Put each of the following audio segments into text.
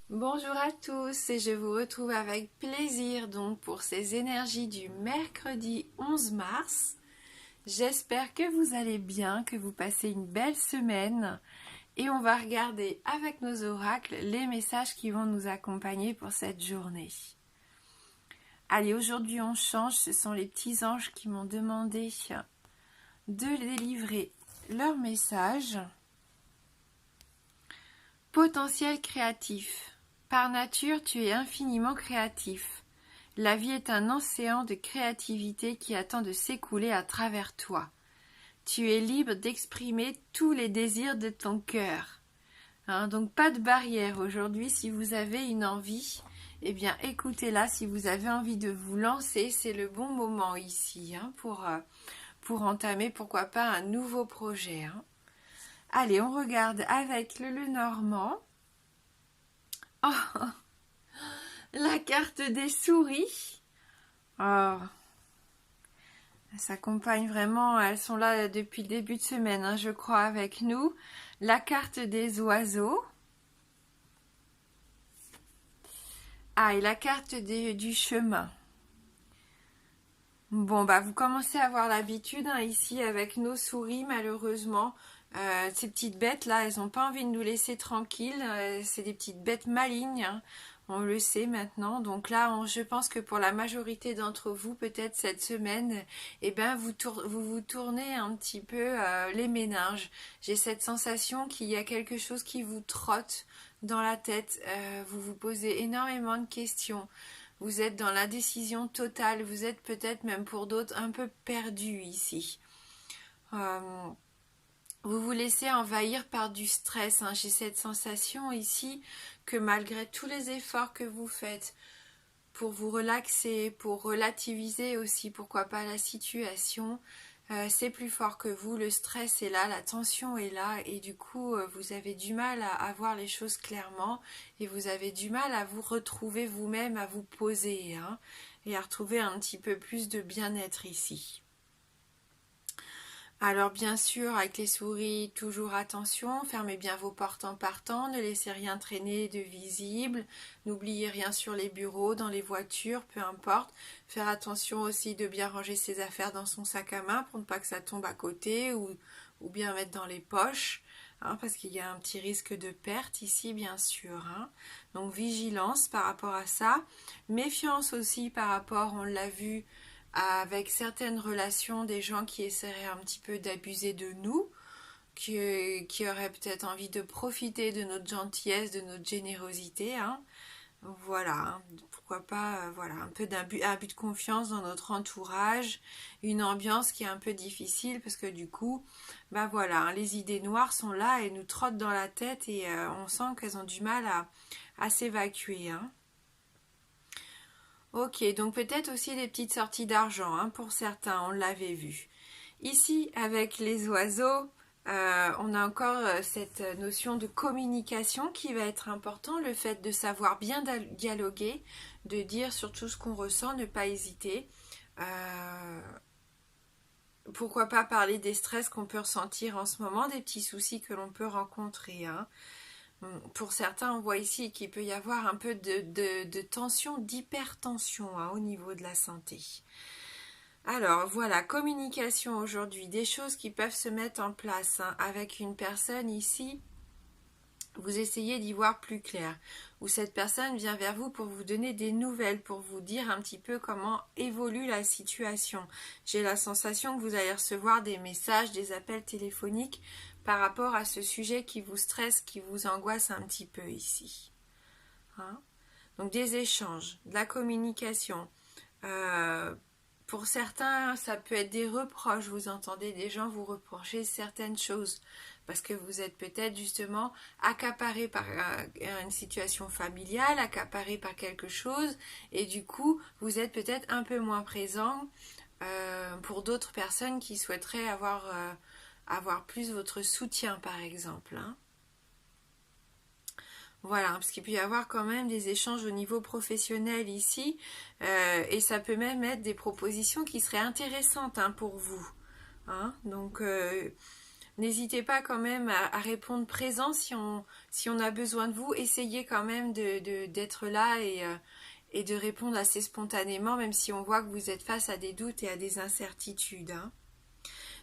Bonjour à tous et je vous retrouve avec plaisir donc pour ces énergies du mercredi 11 mars. J'espère que vous allez bien, que vous passez une belle semaine et on va regarder avec nos oracles les messages qui vont nous accompagner pour cette journée. Allez, aujourd'hui on change, ce sont les petits anges qui m'ont demandé de délivrer leur message. Potentiel créatif. Par nature, tu es infiniment créatif. La vie est un océan de créativité qui attend de s'écouler à travers toi. Tu es libre d'exprimer tous les désirs de ton cœur. Donc pas de barrière aujourd'hui. Si vous avez une envie, eh bien écoutez-la. Si vous avez envie de vous lancer, c'est le bon moment ici pour entamer, pourquoi pas, un nouveau projet. Allez, on regarde avec le Lenormand. Oh, la carte des souris. Oh, elles s'accompagnent vraiment, elles sont là depuis le début de semaine, je crois, avec nous. La carte des oiseaux. Ah, et la carte du chemin. Bon, bah vous commencez à avoir l'habitude ici avec nos souris, malheureusement. Ces petites bêtes là, elles n'ont pas envie de nous laisser tranquilles. C'est des petites bêtes malignes, on le sait maintenant. Donc là, je pense que pour la majorité d'entre vous, peut-être cette semaine, eh ben vous tournez un petit peu les méninges. J'ai cette sensation qu'il y a quelque chose qui vous trotte dans la tête. Vous vous posez énormément de questions. Vous êtes dans l'indécision totale. Vous êtes peut-être même pour d'autres un peu perdu ici. Vous vous laissez envahir par du stress. J'ai cette sensation ici que malgré tous les efforts que vous faites pour vous relaxer, pour relativiser aussi, pourquoi pas, la situation, c'est plus fort que vous. Le stress est là, la tension est là et du coup vous avez du mal à voir les choses clairement et vous avez du mal à vous retrouver vous-même, à vous poser et à retrouver un petit peu plus de bien-être ici. Alors bien sûr, avec les souris, toujours attention, fermez bien vos portes en partant, ne laissez rien traîner de visible, n'oubliez rien sur les bureaux, dans les voitures, peu importe. Faire attention aussi de bien ranger ses affaires dans son sac à main pour ne pas que ça tombe à côté ou bien mettre dans les poches, parce qu'il y a un petit risque de perte ici bien sûr. Donc vigilance par rapport à ça, méfiance aussi par rapport, on l'a vu, avec certaines relations, des gens qui essaieraient un petit peu d'abuser de nous, qui auraient peut-être envie de profiter de notre gentillesse, de notre générosité. Voilà, pourquoi pas, voilà, un peu d'abus de confiance dans notre entourage, une ambiance qui est un peu difficile parce que du coup, bah voilà, les idées noires sont là et nous trottent dans la tête et on sent qu'elles ont du mal à s'évacuer. Ok, donc peut-être aussi des petites sorties d'argent pour certains, on l'avait vu. Ici, avec les oiseaux, on a encore cette notion de communication qui va être important, le fait de savoir bien dialoguer, de dire surtout ce qu'on ressent, ne pas hésiter. Pourquoi pas parler des stress qu'on peut ressentir en ce moment, des petits soucis que l'on peut rencontrer. Pour certains, on voit ici qu'il peut y avoir un peu de tension, d'hypertension au niveau de la santé. Alors voilà, communication aujourd'hui, des choses qui peuvent se mettre en place avec une personne ici. Vous essayez d'y voir plus clair, ou cette personne vient vers vous pour vous donner des nouvelles, pour vous dire un petit peu comment évolue la situation. J'ai la sensation que vous allez recevoir des messages, des appels téléphoniques par rapport à ce sujet qui vous stresse, qui vous angoisse un petit peu ici. Donc des échanges, de la communication. Pour certains, ça peut être des reproches. Vous entendez des gens vous reprocher certaines choses parce que vous êtes peut-être justement accaparé par une situation familiale, accaparé par quelque chose et du coup, vous êtes peut-être un peu moins présent pour d'autres personnes qui souhaiteraient avoir plus votre soutien par exemple. Voilà, parce qu'il peut y avoir quand même des échanges au niveau professionnel ici, et ça peut même être des propositions qui seraient intéressantes pour vous. Donc, n'hésitez pas quand même à répondre présent si on a besoin de vous. Essayez quand même d'être là et de répondre assez spontanément, même si on voit que vous êtes face à des doutes et à des incertitudes. Hein.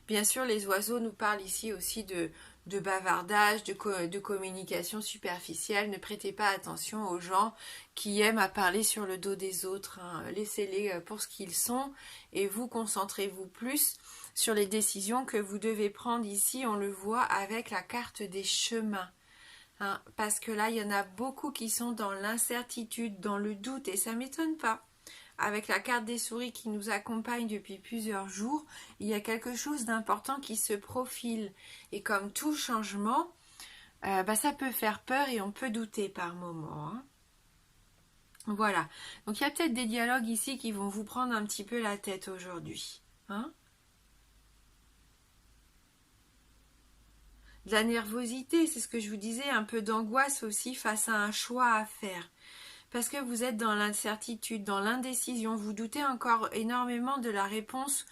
Bien sûr, les oiseaux nous parlent ici aussi de bavardage, de communication superficielle. Ne prêtez pas attention aux gens qui aiment à parler sur le dos des autres. Hein. Laissez-les pour ce qu'ils sont et vous concentrez-vous plus sur les décisions que vous devez prendre ici. On le voit avec la carte des chemins. Hein, parce que là, il y en a beaucoup qui sont dans l'incertitude, dans le doute, et ça ne m'étonne pas. Avec la carte des souris qui nous accompagne depuis plusieurs jours, il y a quelque chose d'important qui se profile. Et comme tout changement, ça peut faire peur et on peut douter par moments. Hein. Voilà. Donc il y a peut-être des dialogues ici qui vont vous prendre un petit peu la tête aujourd'hui. Hein. De la nervosité, c'est ce que je vous disais, un peu d'angoisse aussi face à un choix à faire. Parce que vous êtes dans l'incertitude, dans l'indécision, vous doutez encore énormément de la réponse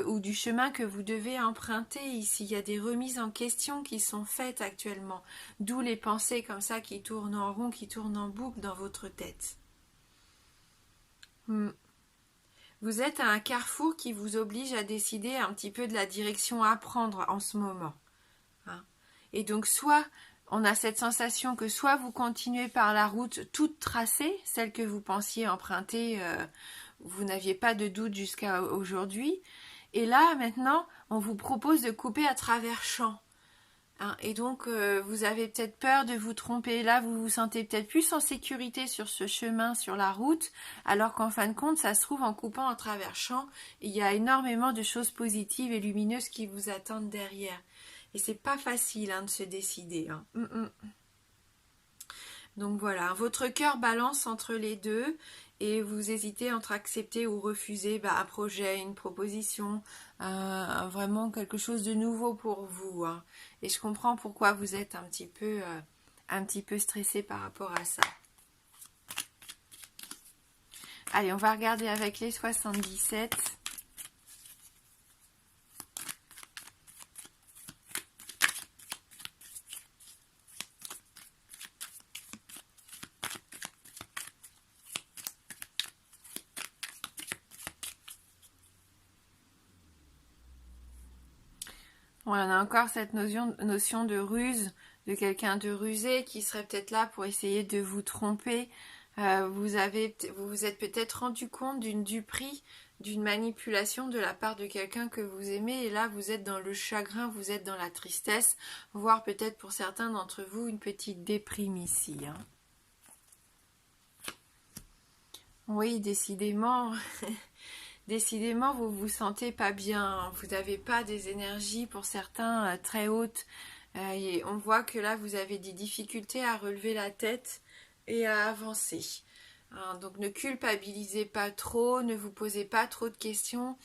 ou du chemin que vous devez emprunter ici. Il y a des remises en question qui sont faites actuellement, d'où les pensées comme ça qui tournent en rond, qui tournent en boucle dans votre tête. Vous êtes à un carrefour qui vous oblige à décider un petit peu de la direction à prendre en ce moment. Hein. Et donc soit on a cette sensation que soit vous continuez par la route toute tracée, celle que vous pensiez emprunter, vous n'aviez pas de doute jusqu'à aujourd'hui, et là maintenant on vous propose de couper à travers champs. Hein, et donc vous avez peut-être peur de vous tromper, là vous vous sentez peut-être plus en sécurité sur ce chemin, sur la route, alors qu'en fin de compte ça se trouve en coupant à travers champs, il y a énormément de choses positives et lumineuses qui vous attendent derrière. Et c'est pas facile de se décider. Hein. Donc voilà, votre cœur balance entre les deux et vous hésitez entre accepter ou refuser un projet, une proposition, vraiment quelque chose de nouveau pour vous. Hein. Et je comprends pourquoi vous êtes un petit peu stressé par rapport à ça. Allez, on va regarder avec les 77. On a encore cette notion de ruse, de quelqu'un de rusé qui serait peut-être là pour essayer de vous tromper. Vous vous êtes peut-être rendu compte d'une duperie, d'une manipulation de la part de quelqu'un que vous aimez. Et là, vous êtes dans le chagrin, vous êtes dans la tristesse, voire peut-être pour certains d'entre vous une petite déprime ici. Hein. Oui, décidément... Décidément, vous vous sentez pas bien, vous n'avez pas des énergies pour certains très hautes. Et on voit que là, vous avez des difficultés à relever la tête et à avancer. Hein, donc ne culpabilisez pas trop, ne vous posez pas trop de questions.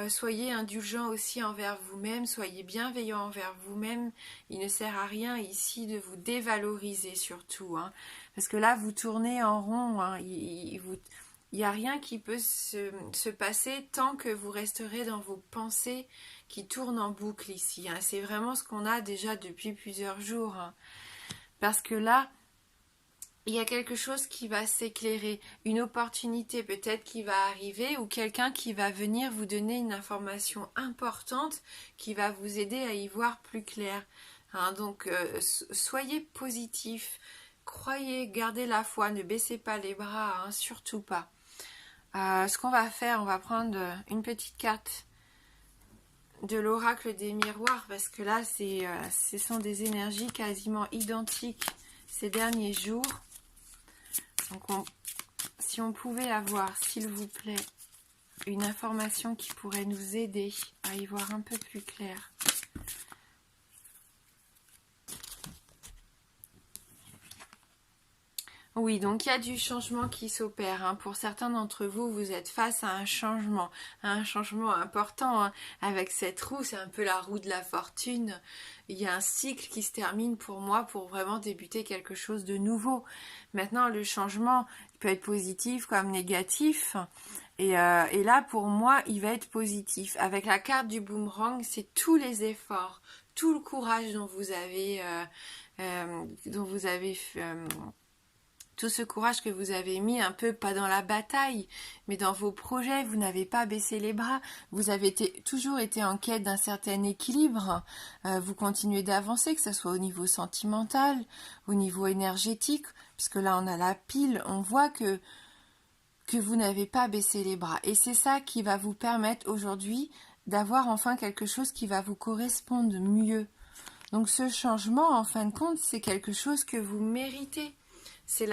Soyez indulgent aussi envers vous-même, soyez bienveillant envers vous-même. Il ne sert à rien ici de vous dévaloriser surtout. Hein, parce que là, vous tournez en rond, hein, il n'y a rien qui peut se passer tant que vous resterez dans vos pensées qui tournent en boucle ici. Hein. C'est vraiment ce qu'on a déjà depuis plusieurs jours. Hein. Parce que là, il y a quelque chose qui va s'éclairer, une opportunité peut-être qui va arriver ou quelqu'un qui va venir vous donner une information importante qui va vous aider à y voir plus clair. Hein. Donc, soyez positif, croyez, gardez la foi, ne baissez pas les bras, hein, surtout pas. Ce qu'on va faire, on va prendre une petite carte de l'oracle des miroirs parce que là, ce sont des énergies quasiment identiques ces derniers jours. Donc, si on pouvait avoir, s'il vous plaît, une information qui pourrait nous aider à y voir un peu plus clair. Oui, donc il y a du changement qui s'opère. Hein. Pour certains d'entre vous, vous êtes face à un changement important. Hein. Avec cette roue, c'est un peu la roue de la fortune. Il y a un cycle qui se termine pour moi pour vraiment débuter quelque chose de nouveau. Maintenant, le changement peut être positif comme négatif. Et là, pour moi, il va être positif. Avec la carte du boomerang, c'est tous les efforts, tout le courage dont vous avez tout ce courage que vous avez mis un peu, pas dans la bataille, mais dans vos projets, vous n'avez pas baissé les bras, vous avez toujours été en quête d'un certain équilibre, vous continuez d'avancer, que ce soit au niveau sentimental, au niveau énergétique, puisque là on a la pile, on voit que vous n'avez pas baissé les bras. Et c'est ça qui va vous permettre aujourd'hui d'avoir enfin quelque chose qui va vous correspondre mieux. Donc ce changement, en fin de compte, c'est quelque chose que vous méritez. C'est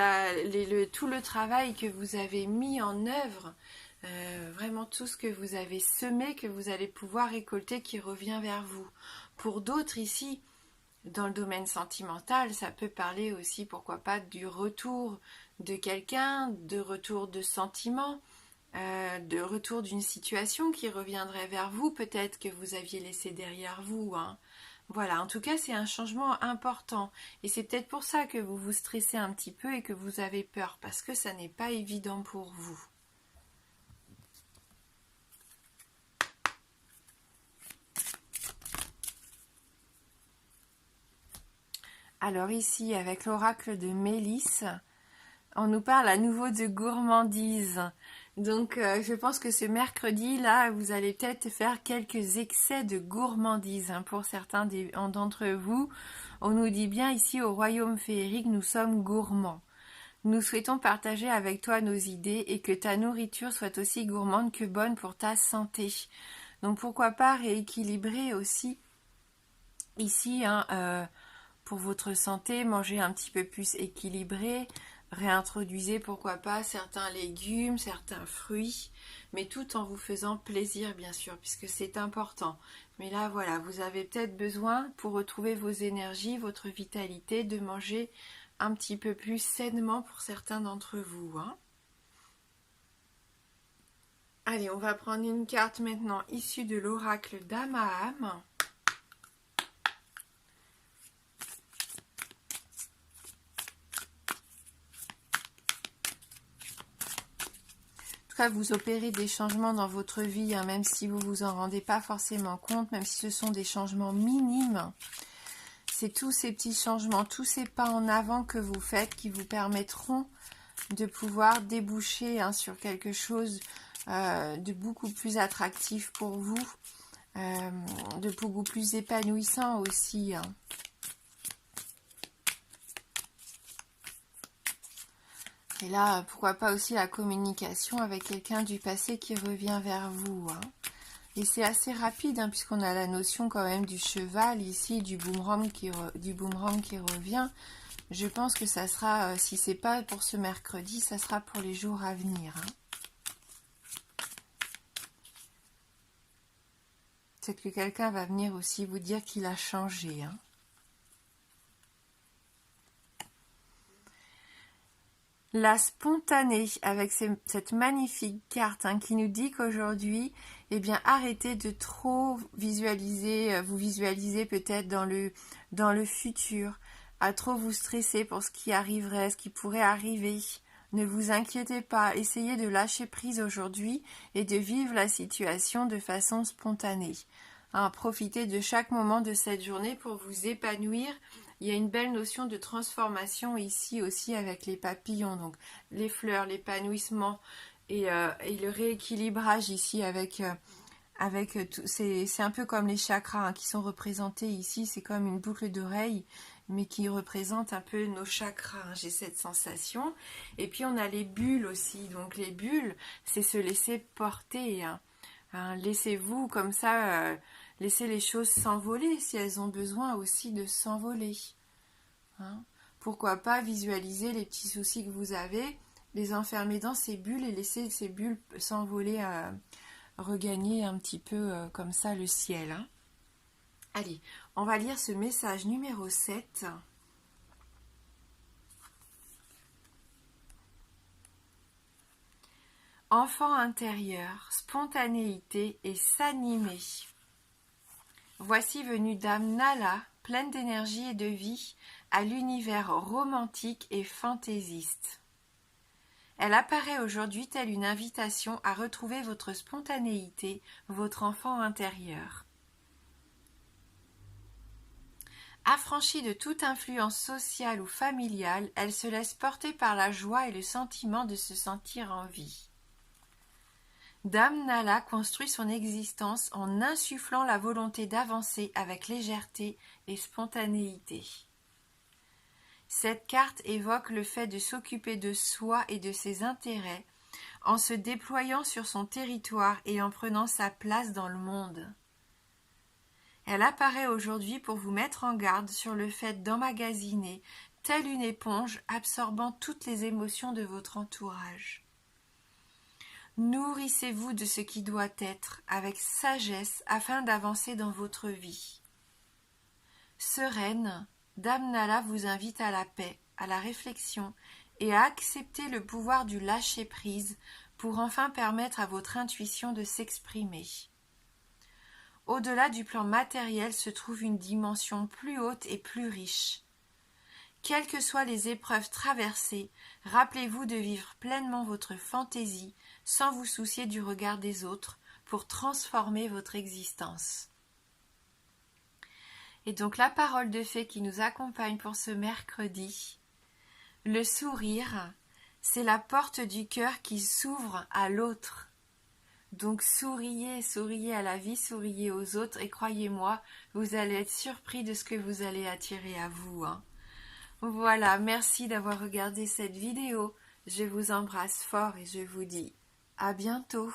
tout le travail que vous avez mis en œuvre, vraiment tout ce que vous avez semé, que vous allez pouvoir récolter qui revient vers vous. Pour d'autres ici, dans le domaine sentimental, ça peut parler aussi, pourquoi pas, du retour de quelqu'un, de retour de sentiments, de retour d'une situation qui reviendrait vers vous, peut-être que vous aviez laissé derrière vous, hein. Voilà, en tout cas, c'est un changement important. Et c'est peut-être pour ça que vous vous stressez un petit peu et que vous avez peur, parce que ça n'est pas évident pour vous. Alors ici, avec l'oracle de Mélisse, on nous parle à nouveau de gourmandise. Donc je pense que ce mercredi-là, vous allez peut-être faire quelques excès de gourmandise. Hein. Pour certains d'entre vous, on nous dit bien ici au royaume féerique, nous sommes gourmands. Nous souhaitons partager avec toi nos idées et que ta nourriture soit aussi gourmande que bonne pour ta santé. Donc pourquoi pas rééquilibrer aussi ici, hein, pour votre santé, manger un petit peu plus équilibré, réintroduisez pourquoi pas certains légumes, certains fruits, mais tout en vous faisant plaisir bien sûr, puisque c'est important. Mais là voilà, vous avez peut-être besoin pour retrouver vos énergies, votre vitalité, de manger un petit peu plus sainement pour certains d'entre vous. Hein. Allez, on va prendre une carte maintenant issue de l'oracle d'Amaham. Vous opérez des changements dans votre vie, hein, même si vous vous en rendez pas forcément compte, même si ce sont des changements minimes. C'est tous ces petits changements, tous ces pas en avant que vous faites qui vous permettront de pouvoir déboucher, hein, sur quelque chose de beaucoup plus attractif pour vous, de beaucoup plus épanouissant aussi. Hein. Et là, pourquoi pas aussi la communication avec quelqu'un du passé qui revient vers vous. Hein. Et c'est assez rapide, hein, puisqu'on a la notion quand même du cheval ici, du boomerang qui revient. Je pense que ça sera, si c'est pas pour ce mercredi, ça sera pour les jours à venir. Hein. C'est que quelqu'un va venir aussi vous dire qu'il a changé. Hein. La spontanée, avec cette magnifique carte, hein, qui nous dit qu'aujourd'hui, eh bien, arrêtez de trop visualiser, vous visualiser peut-être dans le futur, à trop vous stresser pour ce qui arriverait, ce qui pourrait arriver. Ne vous inquiétez pas, essayez de lâcher prise aujourd'hui et de vivre la situation de façon spontanée. Hein, profitez de chaque moment de cette journée pour vous épanouir. Il y a une belle notion de transformation ici aussi avec les papillons, donc les fleurs, l'épanouissement et le rééquilibrage ici avec tout. C'est un peu comme les chakras, hein, qui sont représentés ici, c'est comme une boucle d'oreille, mais qui représente un peu nos chakras, hein, j'ai cette sensation. Et puis on a les bulles aussi, donc les bulles, c'est se laisser porter, hein. Hein, laissez-vous comme ça, laissez les choses s'envoler si elles ont besoin aussi de s'envoler. Hein. Pourquoi pas visualiser les petits soucis que vous avez, les enfermer dans ces bulles et laisser ces bulles s'envoler, regagner un petit peu comme ça le ciel. Hein. Allez, on va lire ce message numéro 7. Enfant intérieur, spontanéité et s'animer. Voici venue Dame Nala, pleine d'énergie et de vie, à l'univers romantique et fantaisiste. Elle apparaît aujourd'hui telle une invitation à retrouver votre spontanéité, votre enfant intérieur. Affranchie de toute influence sociale ou familiale, elle se laisse porter par la joie et le sentiment de se sentir en vie. Dame Nala construit son existence en insufflant la volonté d'avancer avec légèreté et spontanéité. Cette carte évoque le fait de s'occuper de soi et de ses intérêts en se déployant sur son territoire et en prenant sa place dans le monde. Elle apparaît aujourd'hui pour vous mettre en garde sur le fait d'emmagasiner, telle une éponge absorbant toutes les émotions de votre entourage. Nourrissez-vous de ce qui doit être avec sagesse afin d'avancer dans votre vie. Sereine, Dame Nala vous invite à la paix, à la réflexion et à accepter le pouvoir du lâcher-prise pour enfin permettre à votre intuition de s'exprimer. Au-delà du plan matériel se trouve une dimension plus haute et plus riche. Quelles que soient les épreuves traversées, rappelez-vous de vivre pleinement votre fantaisie sans vous soucier du regard des autres pour transformer votre existence. Et donc la parole de fée qui nous accompagne pour ce mercredi, le sourire, c'est la porte du cœur qui s'ouvre à l'autre. Donc souriez, souriez à la vie, souriez aux autres et croyez-moi, vous allez être surpris de ce que vous allez attirer à vous. Voilà, merci d'avoir regardé cette vidéo. Je vous embrasse fort et je vous dis à bientôt.